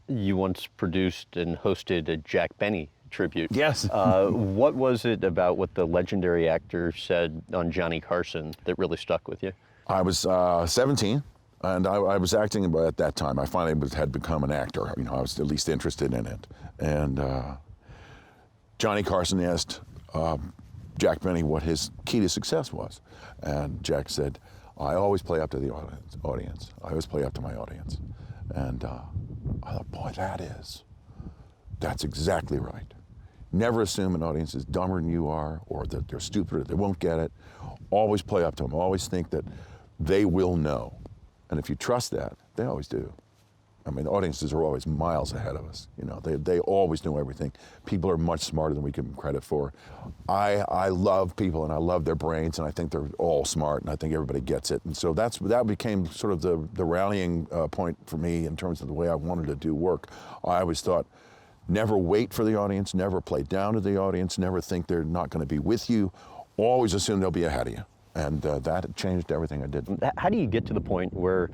You once produced and hosted a Jack Benny tribute. Yes. What was it about what the legendary actor said on Johnny Carson that really stuck with you? I was 17, and I was acting at that time. I finally had become an actor. You know, I was at least interested in it. And Johnny Carson asked Jack Benny what his key to success was. And Jack said, I always play up to the audience. I always play up to my audience. And I thought, boy, that's exactly right. Never assume an audience is dumber than you are, or that they're stupid, or they won't get it. Always play up to them. Always think that they will know. And if you trust that, they always do. I mean, audiences are always miles ahead of us. You know, they always know everything. People are much smarter than we give them credit for. I love people, and I love their brains, and I think they're all smart, and I think everybody gets it. And so that became sort of the rallying point for me in terms of the way I wanted to do work. I always thought, never wait for the audience, never play down to the audience, never think they're not going to be with you. Always assume they'll be ahead of you. And that changed everything I did. How do you get to the point where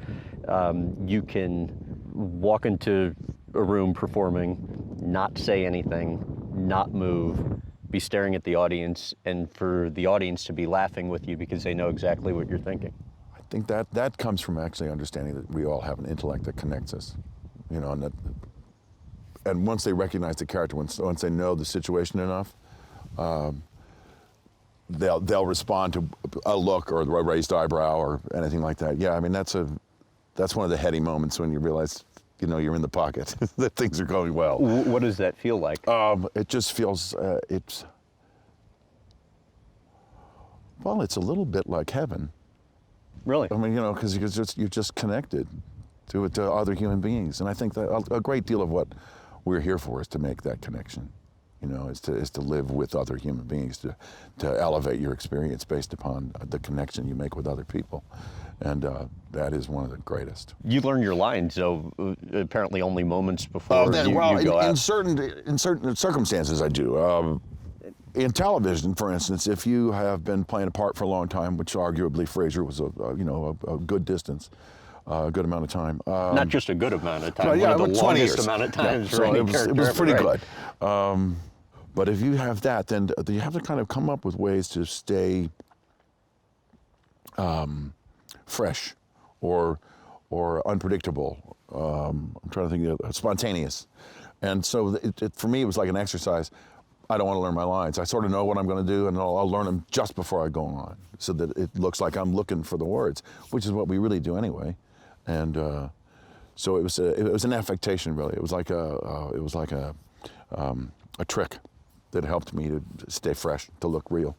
you can walk into a room performing, not say anything, not move, be staring at the audience, and for the audience to be laughing with you because they know exactly what you're thinking? I think that comes from actually understanding that we all have an intellect that connects us, you know, and once they recognize the character, once they know the situation enough, they'll respond to a look or a raised eyebrow or anything like that. Yeah, I mean that's one of the heady moments when you realize, you know, you're in the pocket, that things are going well. What does that feel like? It just feels it's a little bit like heaven. Really? I mean, you know, because you're just connected to other human beings, and I think that a great deal of what we're here for is to make that connection. You know, is to live with other human beings, to elevate your experience based upon the connection you make with other people, and that is one of the greatest. You learn your lines, so apparently only moments before you go out. In certain circumstances, I do. In television, for instance, if you have been playing a part for a long time, which arguably Frasier was a good distance. A good amount of time. Not just a good amount of time, well, yeah, one of the 20 longest years. amount of time. Yeah, so it was pretty good. But if you have that, then you have to kind of come up with ways to stay fresh or unpredictable. I'm trying to think of spontaneous. And so for me, it was like an exercise. I don't want to learn my lines. I sort of know what I'm going to do, and I'll learn them just before I go on, so that it looks like I'm looking for the words, which is what we really do anyway. And so it was an affectation, really. It was like a trick that helped me to stay fresh, to look real.